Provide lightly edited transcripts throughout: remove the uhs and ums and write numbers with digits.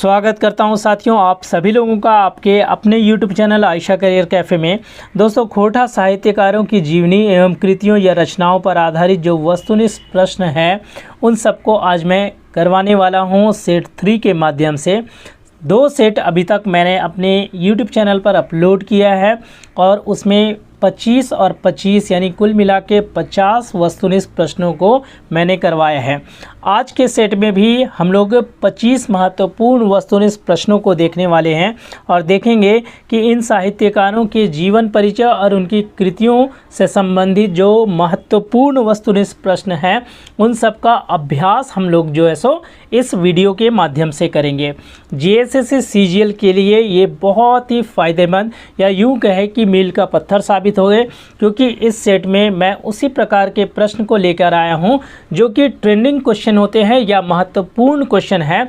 स्वागत करता हूं साथियों आप सभी लोगों का आपके अपने YouTube channel Ayesha career cafe में। दोस्तों, खोटा साहित्यकारों की जीवनी एवं कृतियों या रचनाओं पर आधारित जो वस्तुनिष्ठ प्रश्न हैं उन सबको आज मैं करवाने वाला हूं सेट 3 के माध्यम से। 2 सेट अभी तक मैंने अपने YouTube चैनल पर अपलोड किया है और उसमें 25 और 25 यानी कुल मिला के 50 वस्तुनिष्ठ प्रश्नों को मैंने करवाया है। आज के सेट में भी हम लोग 25 महत्वपूर्ण वस्तुनिष्ठ प्रश्नों को देखने वाले हैं और देखेंगे कि इन साहित्यकारों के जीवन परिचय और उनकी कृतियों से संबंधित जो महत्वपूर्ण वस्तुनिष्ठ प्रश्न हैं उन सब का अभ्यास हम लोग जो है सो इस वीडियो के माध्यम से करेंगे। जीएसएससी सीजीएल के लिए ये बहुत ही फ़ायदेमंद या यूँ कहे कि मील का पत्थर साबित हो गए, क्योंकि इस सेट में मैं उसी प्रकार के प्रश्न को लेकर आया हूं जो कि ट्रेंडिंग क्वेश्चन होते हैं या महत्वपूर्ण क्वेश्चन है,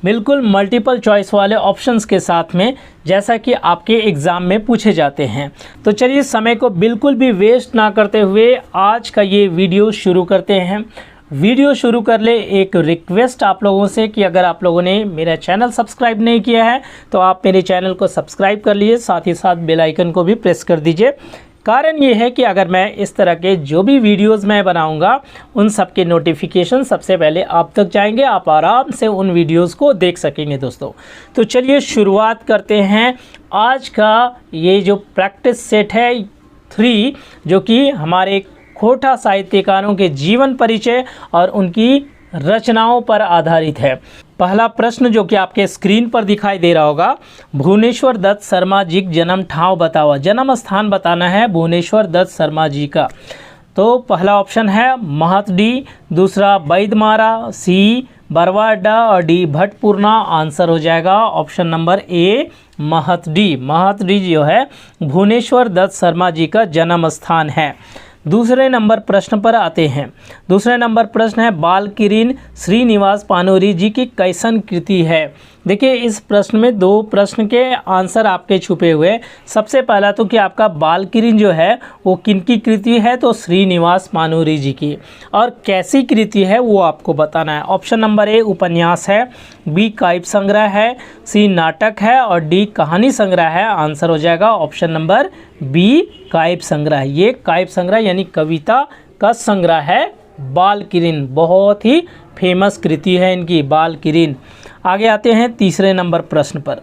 बिल्कुल मल्टीपल चॉइस वाले ऑप्शंस के साथ में, जैसा कि आपके एग्ज़ाम में पूछे जाते हैं। तो चलिए समय को बिल्कुल भी वेस्ट ना करते हुए आज का ये वीडियो शुरू करते हैं। वीडियो शुरू कर ले एक रिक्वेस्ट आप लोगों से कि अगर आप लोगों ने मेरा चैनल सब्सक्राइब नहीं किया है तो आप मेरे चैनल को सब्सक्राइब कर लीजिए, साथ ही साथ बेल आइकन को भी प्रेस कर दीजिए। कारण ये है कि अगर मैं इस तरह के जो भी वीडियोस मैं बनाऊंगा उन सब के नोटिफिकेशन सबसे पहले आप तक जाएंगे, आप आराम से उन वीडियोस को देख सकेंगे दोस्तों। तो चलिए शुरुआत करते हैं आज का ये जो प्रैक्टिस सेट है 3, जो कि हमारे खोटा साहित्यकारों के जीवन परिचय और उनकी रचनाओं पर आधारित है। पहला प्रश्न जो कि आपके स्क्रीन पर दिखाई दे रहा होगा, भुवनेश्वर दत्त शर्मा जी जन्म ठाव बताओ। जन्म स्थान बताना है भुवनेश्वर दत्त शर्मा जी का। तो पहला ऑप्शन है महतडी, दूसरा बैदमारा, सी बरवाडा और डी भटपूर्णा। आंसर हो जाएगा ऑप्शन नंबर ए महतडी। महतडी जो है भुवनेश्वर दत्त शर्मा जी का जन्म स्थान है। दूसरे नंबर प्रश्न पर आते हैं। दूसरे नंबर प्रश्न है बालकिरीन श्रीनिवास पानोरी जी की कैसन कृति है। देखिए इस प्रश्न में 2 प्रश्न के आंसर आपके छुपे हुए। सबसे पहला तो कि आपका बालकिरीन जो है वो किनकी कृति है, तो श्रीनिवास पानोरी जी की, और कैसी कृति है वो आपको बताना है। ऑप्शन नंबर ए उपन्यास है, बी काव्य संग्रह है, सी नाटक है और डी कहानी संग्रह है। आंसर हो जाएगा ऑप्शन नंबर बी काव्य संग्रह। ये काव्य संग्रह यानी कविता का संग्रह है बालकिरीन, बहुत ही फेमस कृति है इनकी बालकिरीन। आगे आते हैं तीसरे नंबर प्रश्न पर।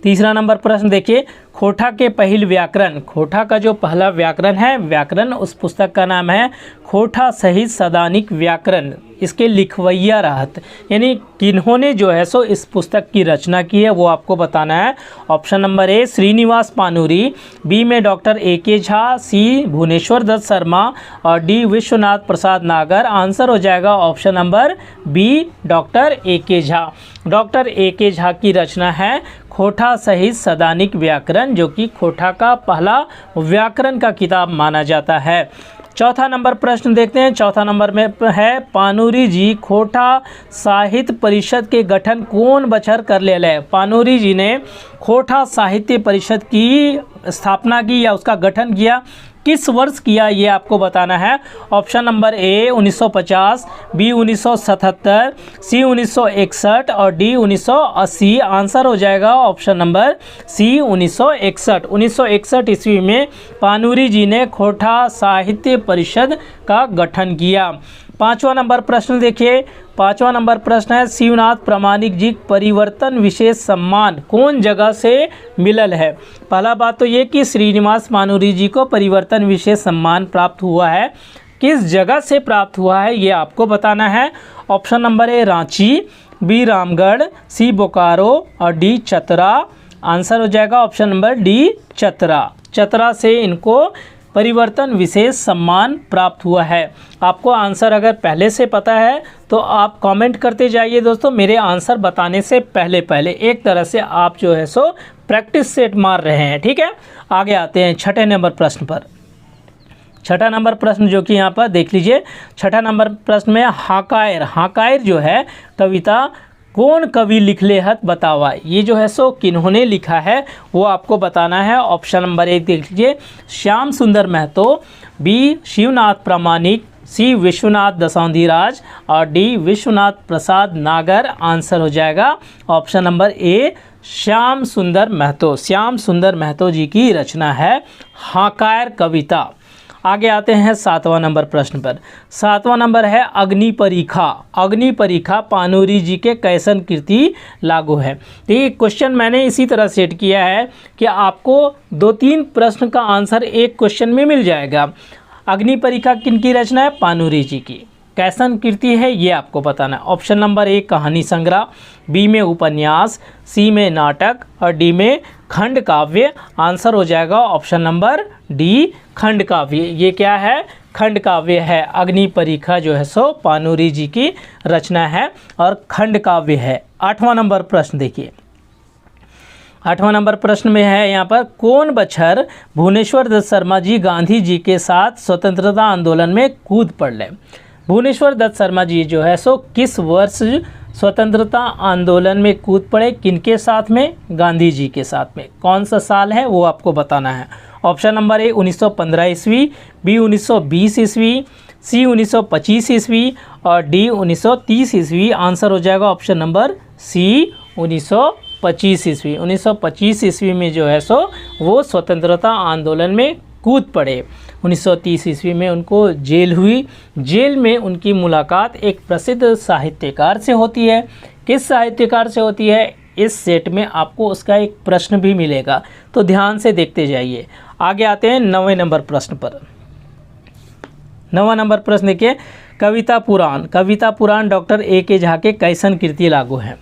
तीसरा नंबर प्रश्न देखिए, खोटा के पहिल व्याकरण। खोटा का जो पहला व्याकरण है, व्याकरण उस पुस्तक का नाम है खोटा सहित सदानिक व्याकरण। इसके लिखवैया रहत यानी किन्होंने जो है सो इस पुस्तक की रचना की है वो आपको बताना है। Option number A Shrinivas Panuri, B में doctor A K. Jha, C Bhuvaneshwar Datt Sharma और डी विश्वनाथ प्रसाद नागर। आंसर हो जाएगा option number B doctor A K. Jha. Doctor A K. Jha की रचना है खोटा सहित सदानिक व्याकरण, जो कि खोटा का पहला व्याकरण का किताब माना जाता है। चौथा नंबर प्रश्न देखते हैं। चौथा नंबर में है पानोरी जी खोटा साहित्य परिषद के गठन कौन बछर कर ले। पानोरी जी ने खोटा साहित्य परिषद की स्थापना की या उसका गठन किया, किस वर्ष किया ये आपको बताना है। ऑप्शन नंबर ए 1950, बी 1977, सी 1961 और डी 1980। आंसर हो जाएगा ऑप्शन नंबर सी 1961। 1961 ईस्वी में पानोरी जी ने खोटा साहित्य परिषद का गठन किया। पांचवा नंबर प्रश्न देखिए। पांचवा नंबर प्रश्न है शिवनाथ प्रामाणिक जी परिवर्तन विशेष सम्मान कौन जगह से मिलल है। पहला बात तो ये कि श्रीनिवास पानोरी जी को परिवर्तन विशेष सम्मान प्राप्त हुआ है, किस जगह से प्राप्त हुआ है ये आपको बताना है। Option number A Ranchi, B Ramgarh, C Bokaro और डी चतरा। आंसर हो जाएगा option number D Chatra. Chatra से इनको परिवर्तन विशेष सम्मान प्राप्त हुआ है। आपको आंसर अगर पहले से पता है तो आप कमेंट करते जाइए दोस्तों, मेरे आंसर बताने से पहले पहले। एक तरह से आप जो है सो प्रैक्टिस सेट मार रहे हैं, ठीक है। आगे आते हैं छठे नंबर प्रश्न पर। छठा नंबर प्रश्न जो कि यहाँ पर देख लीजिए। छठा नंबर प्रश्न में हाकायर, हाकायर जो है कविता कौन कवि लिखले हत बतावा। ये जो है सो किन्होंने लिखा है वो आपको बताना है। ऑप्शन नंबर 1 देख लीजिए श्याम सुंदर महतो, बी शिवनाथ प्रामाणिक, सी विश्वनाथ दसौंधीराज और डी विश्वनाथ प्रसाद नागर। आंसर हो जाएगा option number A Shyam Sundar Mahato. Shyam Sundar Mahato जी की रचना है हाकायर कविता। आगे आते हैं 7वां नंबर प्रश्न पर। 7वां नंबर है अग्नि परीक्षा। अग्नि परीक्षा पाणुरी जी के कैसन कृति लागू है। तो ये क्वेश्चन मैंने इसी तरह सेट किया है कि आपको 2-3 प्रश्न का आंसर एक क्वेश्चन में मिल जाएगा। अग्नि परीक्षा किनकी रचना है? पाणुरी जी की। कैसन कृति है ये आपको बताना है। ऑप्शन नंबर ए कहानी संग्रह, बी में उपन्यास, सी में नाटक और डी में खंड काव्य। आंसर हो जाएगा ऑप्शन नंबर डी खंड काव्य। ये क्या है? खंड काव्य है। अग्नि परीक्षा जो है सो पाणुरी जी की रचना है और खंड काव्य है। 8वां नंबर प्रश्न देखिए। 8वां नंबर प्रश्न में है यहाँ पर कौन बछर भुवनेश्वर दत्त शर्मा जी गांधी जी के साथ स्वतंत्रता आंदोलन में कूद पड़े। भुवनेश्वर दत्त शर्मा जी जो है सो किस वर्ष स्वतंत्रता आंदोलन में कूद पड़े? किनके साथ में? गांधी जी के साथ में। कौन सा साल है वो आपको बताना है। ऑप्शन नंबर ए 1915 ईस्वी, बी 1920 ईस्वी, सी 1925 ईस्वी और डी 1930 ईस्वी। आंसर हो जाएगा ऑप्शन नंबर सी 1925 ईस्वी। 1925 ईस्वी में जो है सो वो स्वतंत्रता आंदोलन में कूद पड़े। 1930 ईस्वी में उनको जेल हुई। जेल में उनकी मुलाकात एक प्रसिद्ध साहित्यकार से होती है। किस साहित्यकार से होती है? इस सेट में आपको उसका एक प्रश्न भी मिलेगा, तो ध्यान से देखते जाइए। आगे आते हैं 9वें नंबर प्रश्न पर। 9वां नंबर प्रश्न देखिए। कविता पुराण। कविता पुराण डॉक्टर ए के झा के कैसन कृति लागू है?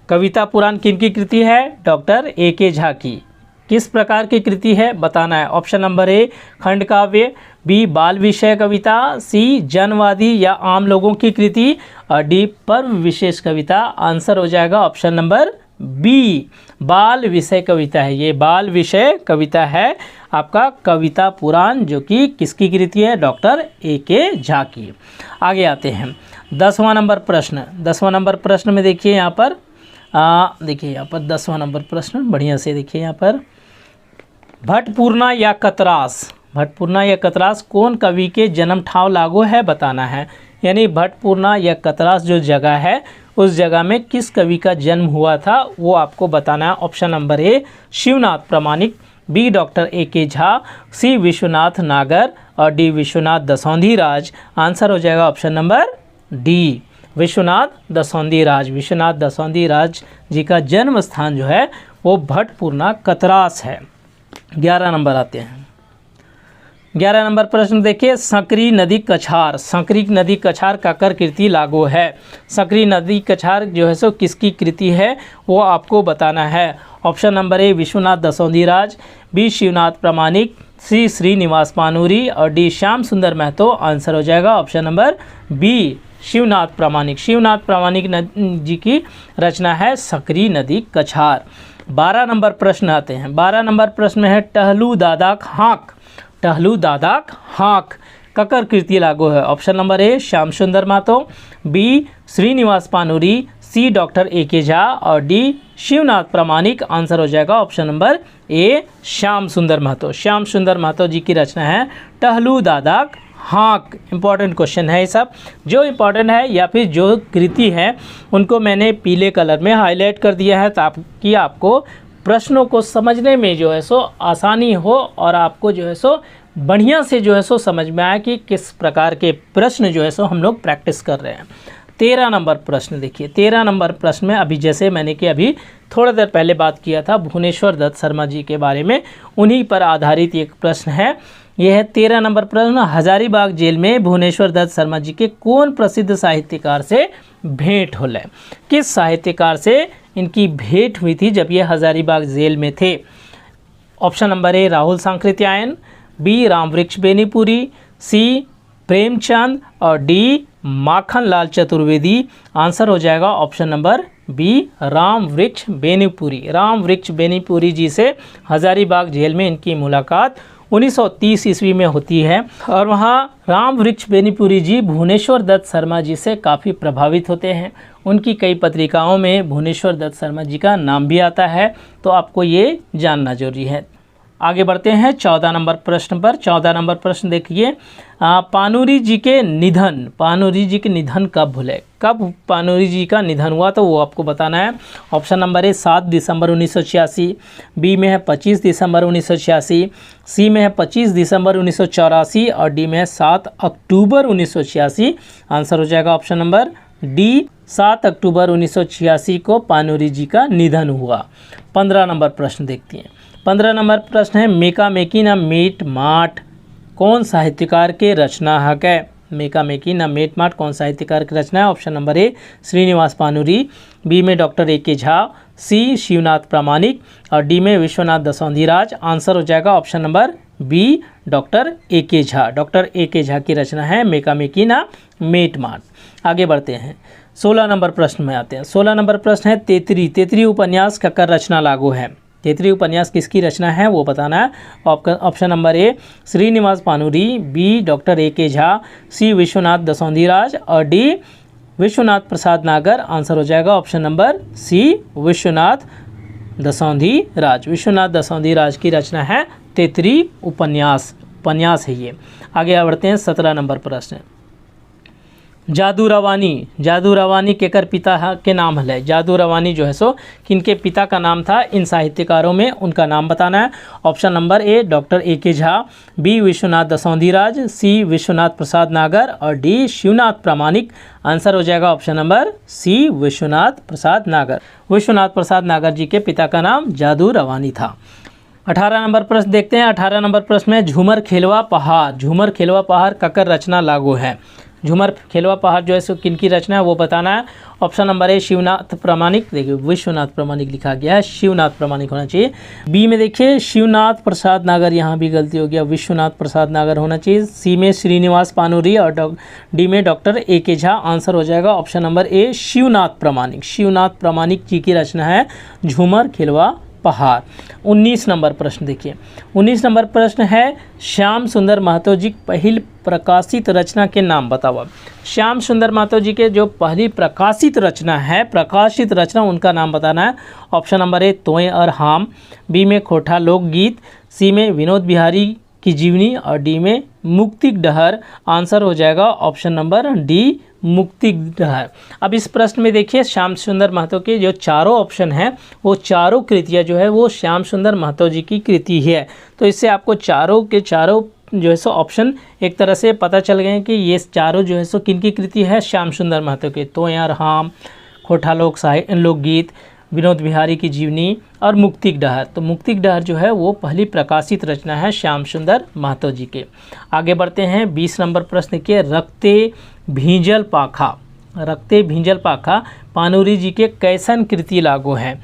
कविता पुराण किनकी कृति है? डॉक्टर ए के झा की। किस प्रकार की कृति है बताना है। ऑप्शन नंबर ए खंड काव्य, बी बाल विषय कविता, सी जनवादी या आम लोगों की कृति और डी पर्व विशेष कविता। आंसर हो जाएगा ऑप्शन नंबर बी बाल विषय कविता है। ये बाल विषय कविता है आपका कविता पुराण, जो कि किसकी कृति है? डॉक्टर ए के झा की। आगे आते हैं 10वां नंबर प्रश्न। 10वां नंबर प्रश्न में देखिए यहाँ पर देखिए यहाँ पर 10वां नंबर प्रश्न बढ़िया से देखिए यहाँ पर। भटपूर्णा या कतरास। भटपूर्णा या कतरास कौन कवि के जन्म ठाव लागू है बताना है। यानी भटपूर्णा या कतरास जो जगह है उस जगह में किस कवि का जन्म हुआ था वो आपको बताना है। ऑप्शन नंबर ए शिवनाथ प्रामाणिक, B doctor A K Jha, C Vishwanath नागर और डी विश्वनाथ दसौंधीराज। आंसर हो जाएगा option number D Vishwanath Dasaundhiraj. Vishwanath Dasaundhiraj ji का जन्म स्थान जो है वो भटपूर्णा कतरास है। 11 नंबर आते हैं। 11 नंबर प्रश्न देखिए। सकरी नदी कछार। सकरी नदी कछार काकर कृति लागू है। सकरी नदी कछार जो है सो किसकी कृति है वो आपको बताना है। Option number A Vishwanath Dasaundhiraj, B Shivnath Pramanik, C Srinivas पाणुरी और डी श्याम सुंदर महतो। आंसर हो जाएगा ऑप्शन नंबर बी शिवनाथ प्रामाणिक। शिवनाथ प्रामाणिक जी की रचना है सकरी नदी कछार। 12 नंबर प्रश्न आते हैं। 12 नंबर प्रश्न में है टहलू दादाक हाँक। टहलू दादाक हाँक ककर कृति लागू है। Option number A Shyam Sundar Mahto, B Shrinivas Panuri, C doctor A K Jha और डी शिवनाथ प्रामाणिक। आंसर हो जाएगा option number A Shyam Sundar Mahato. Shyam Sundar Mahato जी की रचना है टहलू दादाक हाँक। इम्पॉर्टेंट क्वेश्चन है ये सब। जो इम्पॉर्टेंट है या फिर जो कृति है उनको मैंने पीले कलर में हाईलाइट कर दिया है ताकि आपको प्रश्नों को समझने में जो है सो आसानी हो और आपको जो है सो बढ़िया से जो है सो समझ में आए कि किस प्रकार के प्रश्न जो है सो हम लोग प्रैक्टिस कर रहे हैं। 13 नंबर प्रश्न देखिए। 13 नंबर प्रश्न में अभी जैसे मैंने कि अभी थोड़ा देर पहले बात किया था भुवनेश्वर दत्त शर्मा जी के बारे में, उन्हीं पर आधारित एक प्रश्न है। यह है 13 नंबर प्रश्न। हजारीबाग जेल में भुवनेश्वर दत्त शर्मा जी के कौन प्रसिद्ध साहित्यकार से भेंट होले। किस साहित्यकार से इनकी भेंट हुई थी जब ये हजारीबाग जेल में थे। Option number A Rahul Sankrityayan, B Rambriksh Benipuri, C Premchand और डी माखनलाल चतुर्वेदी। आंसर हो जाएगा option number B Rambriksh Benipuri. Rambriksh Benipuri ji से हजारीबाग जेल में इनकी मुलाकात 1930 ईस्वी में होती है और वहाँ रामवृक्ष बेनीपुरी जी भुवनेश्वर दत्त शर्मा जी से काफ़ी प्रभावित होते हैं। उनकी कई पत्रिकाओं में भुवनेश्वर दत्त शर्मा जी का नाम भी आता है, तो आपको ये जानना जरूरी है। आगे बढ़ते हैं 14 नंबर प्रश्न पर। 14 नंबर प्रश्न देखिए, पानूरी जी के निधन कब हुए? कब पानूरी जी का निधन हुआ, तो वो आपको बताना है। ऑप्शन नंबर ए 7 दिसंबर 1986, बी में है 25 दिसंबर 1986, सी में है 25 दिसंबर 1984 और डी में है 7 अक्टूबर 1986। आंसर हो जाएगा ऑप्शन नंबर डी, 7 अक्टूबर 1986 को पानूरी जी का निधन हुआ। 15 नंबर प्रश्न देखते हैं। 15 नंबर प्रश्न है, मेका मेकी ना मेट माट कौन साहित्यकार के रचनाहक है? मेका मेकी ना मेट माट कौन साहित्यकार की रचना है? Option number A Shrinivas Panuri, B में doctor A K. Jha, C Shivnath Pramanik और डी में विश्वनाथ दसौंधीराज। आंसर हो जाएगा option number B, doctor A K. Jha. Doctor A K. Jha की रचना है मेका मेकी ना मेट माट। आगे बढ़ते हैं 16 नंबर प्रश्न में आते हैं। 16 नंबर प्रश्न है, तेतरी उपन्यास ककर रचना लागू है? तेतरी उपन्यास किसकी रचना है वो बताना है। Option number A Shrinivas Panuri, B doctor A K. Jha, C Vishwanath Dasaundhiraj और डी विश्वनाथ प्रसाद नागर। आंसर हो जाएगा option number C, Vishwanath Dasaundhiraj. Vishwanath Dasaundhiraj की रचना है तेतरी उपन्यास है ये। आगे बढ़ते हैं 17 नंबर प्रश्न। जादू रवानी केकर पिता के नाम है? जादू रवानी जो है सो किनके पिता का नाम था? इन साहित्यकारों में उनका नाम बताना है। Option number A doctor A K. Jha, B Vishwanath Dasaundhiraj, C Vishwanath Prasad Nagar और डी शिवनाथ प्रामाणिक। आंसर हो जाएगा option number C, Vishwanath Prasad Nagar. Vishwanath Prasad नागर जी के पिता का नाम जादू रवानी था। 18 नंबर प्रश्न देखते हैं। 18 नंबर प्रश्न में झूमर खेलवा पहाड़ ककर रचना लागू है? झूमर खेलवा पहाड़ जो है सो किनकी रचना है वो बताना है। ऑप्शन नंबर ए शिवनाथ प्रामाणिक, देखिए विश्वनाथ प्रामाणिक लिखा गया है, शिवनाथ प्रामाणिक होना चाहिए। बी में देखिए शिवनाथ प्रसाद नागर, यहाँ भी गलती हो गया, विश्वनाथ प्रसाद नागर होना चाहिए। सी में श्रीनिवास पानूरी और डी में डॉक्टर ए.के. झा। आंसर हो जाएगा ऑप्शन नंबर ए शिवनाथ प्रामाणिक जी की रचना है झूमर खेलवा पहाड़। 19 नंबर प्रश्न देखिए। 19 नंबर प्रश्न है, श्याम सुंदर महतो जी पहली प्रकाशित रचना के नाम बताओ। श्याम सुंदर महतो जी के जो पहली प्रकाशित रचना उनका नाम बताना है। ऑप्शन नंबर ए तोय और हाम, बी में खोठा लोकगीत, सी में विनोद बिहारी की जीवनी और डी में मुक्तिक डहर। आंसर हो जाएगा ऑप्शन नंबर डी, मुक्तिक डहर। अब इस प्रश्न में देखिए श्याम सुंदर महतो के जो चारों ऑप्शन हैं वो चारों कृतियाँ जो है वो श्याम सुंदर महतो जी की कृति है। तो इससे आपको चारों के चारों जो है सो ऑप्शन एक तरह से पता चल गए हैं कि ये चारों जो है सो किनकी कृति है? श्याम सुंदर महतो के। तो यार हाम, खोठा लोकगीत, विनोद बिहारी की जीवनी और मुक्तिक डहर। तो मुक्तिक डहर जो है वो पहली प्रकाशित रचना है श्याम सुंदर महतो जी के। आगे बढ़ते हैं 20 नंबर प्रश्न के, रक्ते भींजल पाखा पानूरी जी के कैसन कृति लागू है?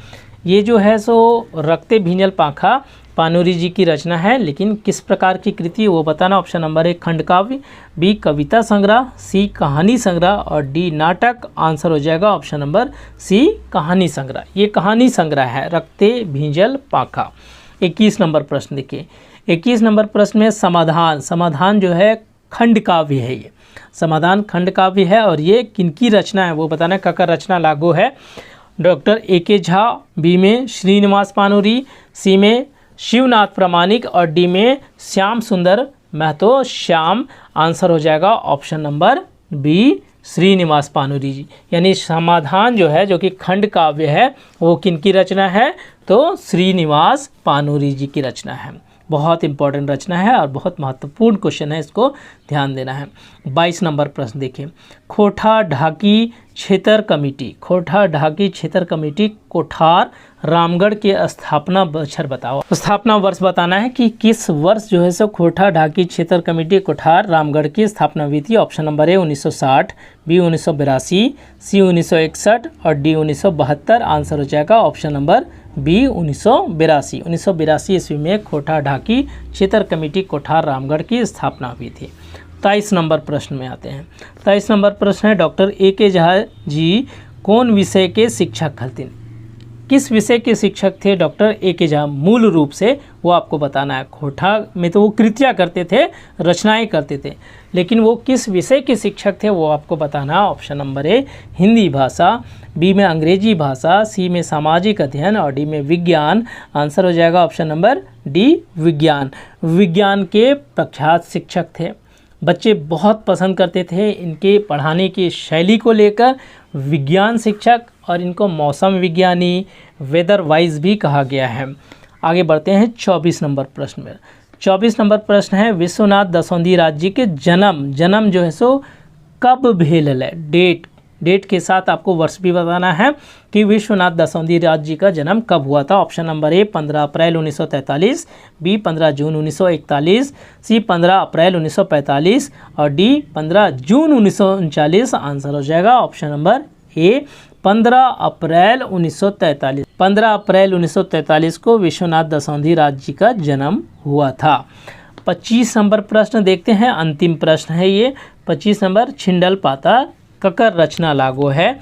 ये जो है सो रक्ते भींजल पाखा पानूरी जी की रचना है, लेकिन किस प्रकार की कृति वो बताना। ऑप्शन नंबर ए खंड काव्य, बी कविता संग्रह, सी कहानी संग्रह और डी नाटक। आंसर हो जाएगा ऑप्शन नंबर सी, कहानी संग्रह। ये कहानी संग्रह है रक्ते भींजल पाखा। 21 नंबर प्रश्न देखिए। 21 नंबर प्रश्न में समाधान जो है खंड काव्य है। ये समाधान खंड काव्य है और ये किनकी रचना है वो बताना। ककर रचना लागू है? Doctor A K. झा, बी में श्रीनिवास पानूरी, सी में शिवनाथ प्रामाणिक और डी में श्याम सुंदर महतो श्याम। आंसर हो जाएगा option number B, Srinivas Panuri जी। यानी समाधान जो है जो कि खंड काव्य है वो किनकी रचना है? तो श्रीनिवास पानूरी जी की रचना है। बहुत इंपॉर्टेंट रचना है और बहुत महत्वपूर्ण क्वेश्चन है, इसको ध्यान देना है। 22 नंबर प्रश्न देखिए। खोठा ढाकी क्षेत्र कमेटी कोठार रामगढ़ के स्थापना वर्ष बताना है कि किस वर्ष जो है सो खोठा ढाकी क्षेत्र कमेटी कोठार रामगढ़ की स्थापना हुई थी। ऑप्शन नंबर ए 1960, बी 1982, सी 1961 और डी 1972। आंसर हो जाएगा ऑप्शन नंबर बी 1982 ईस्वी में खोठा ढाकी क्षेत्र कमेटी कोठार रामगढ़ की स्थापना हुई थी। 23 नंबर प्रश्न में आते हैं। 23 नंबर प्रश्न है, डॉक्टर ए.के. झा जी कौन विषय के शिक्षक हथिन? किस विषय के शिक्षक थे डॉक्टर ए.के. झा? मूल रूप से वो आपको बताना है। खोटा में तो वो कृतियाँ करते थे, रचनाएं करते थे, लेकिन वो किस विषय के शिक्षक थे वो आपको बताना है। ऑप्शन नंबर ए हिंदी भाषा, बी में अंग्रेजी भाषा, सी में सामाजिक अध्ययन और डी में विज्ञान। आंसर हो जाएगा ऑप्शन नंबर डी विज्ञान। विज्ञान के प्रख्यात शिक्षक थे, बच्चे बहुत पसंद करते थे इनके पढ़ाने की शैली को लेकर। विज्ञान शिक्षक, और इनको मौसम विज्ञानी, वेदर वाइज भी कहा गया है। आगे बढ़ते हैं 24 नंबर प्रश्न में। 24 नंबर प्रश्न है विश्वनाथ दसौंधीराज जी के जन्म जो है सो कब भेल है? डेट के साथ आपको वर्ष भी बताना है कि विश्वनाथ दसौंधीराज जी का जन्म कब हुआ था। Option number A 15 April 1943, B 15 June 1941, C 15 April 1945 और डी 15 जून 1939। आंसर हो जाएगा option number A 15 April 1943। 15 April 1943 को विश्वनाथ दसौंधीराज जी का जन्म हुआ था। 25 नंबर प्रश्न देखते हैं, अंतिम प्रश्न है ये। 25 नंबर छिंडल पाता ककर रचना लागू है,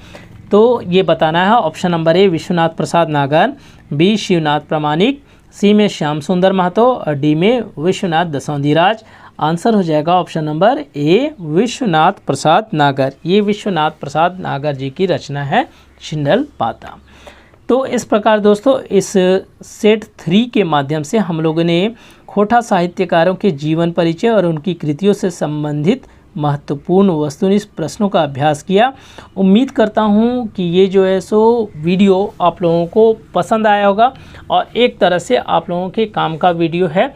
तो ये बताना है। Option number A Vishwanath Prasad नागर, बी शिवनाथ प्रामाणिक, सी में श्याम सुंदर महतो और डी में विश्वनाथ दसौंधीराज। आंसर हो जाएगा option number A Vishwanath Prasad नागर। ये विश्वनाथ प्रसाद नागर जी की रचना है छिंडल पाता। तो इस प्रकार दोस्तों इस सेट 3 के माध्यम से हम लोगों ने खोटा साहित्यकारों के जीवन परिचय और उनकी कृतियों से संबंधित महत्वपूर्ण वस्तुनिष्ठ प्रश्नों का अभ्यास किया। उम्मीद करता हूं कि ये जो है सो वीडियो आप लोगों को पसंद आया होगा और एक तरह से आप लोगों के काम का वीडियो है।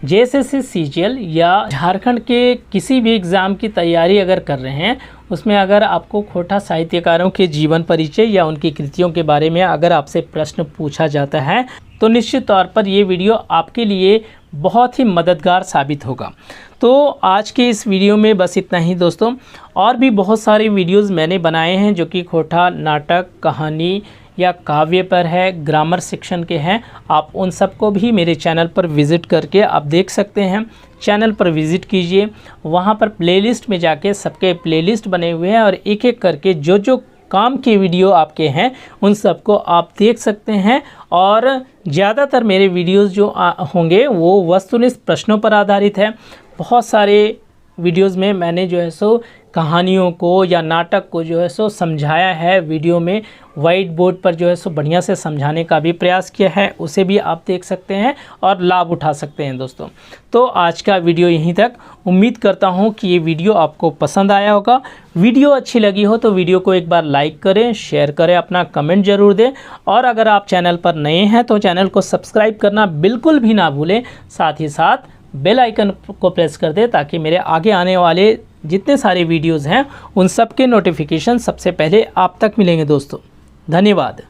जेएसएससी सीजीएल या झारखंड के किसी भी एग्ज़ाम की तैयारी अगर कर रहे हैं, उसमें अगर आपको खोटा साहित्यकारों के जीवन परिचय या उनकी कृतियों के बारे में अगर आपसे प्रश्न पूछा जाता है तो निश्चित तौर पर ये वीडियो आपके लिए बहुत ही मददगार साबित होगा। तो आज के इस वीडियो में बस इतना ही दोस्तों। और भी बहुत सारे वीडियोस मैंने बनाए हैं जो कि खोटा नाटक, कहानी या काव्य पर है, ग्रामर सेक्शन के हैं। आप उन सबको भी मेरे चैनल पर विज़िट करके आप देख सकते हैं। चैनल पर विज़िट कीजिए, वहाँ पर प्लेलिस्ट में जाके सबके प्लेलिस्ट बने हुए हैं और एक एक करके जो जो काम के वीडियो आपके हैं उन सबको आप देख सकते हैं। और ज़्यादातर मेरे वीडियोस जो होंगे वो वस्तुनिष्ठ प्रश्नों पर आधारित है। बहुत सारे वीडियोस में मैंने जो है सो कहानियों को या नाटक को जो है सो समझाया है, वीडियो में वाइट बोर्ड पर जो है सो बढ़िया से समझाने का भी प्रयास किया है, उसे भी आप देख सकते हैं और लाभ उठा सकते हैं दोस्तों। तो आज का वीडियो यहीं तक। उम्मीद करता हूं कि ये वीडियो आपको पसंद आया होगा। वीडियो अच्छी लगी हो तो वीडियो को एक बार लाइक करें, शेयर करें, अपना कमेंट ज़रूर दें और अगर आप चैनल पर नए हैं तो चैनल को सब्सक्राइब करना बिल्कुल भी ना भूलें। साथ ही साथ बेल आइकन को प्रेस कर दें ताकि मेरे आगे आने वाले जितने सारे वीडियोज़ हैं उन सब के नोटिफिकेशन सबसे पहले आप तक मिलेंगे दोस्तों। धन्यवाद।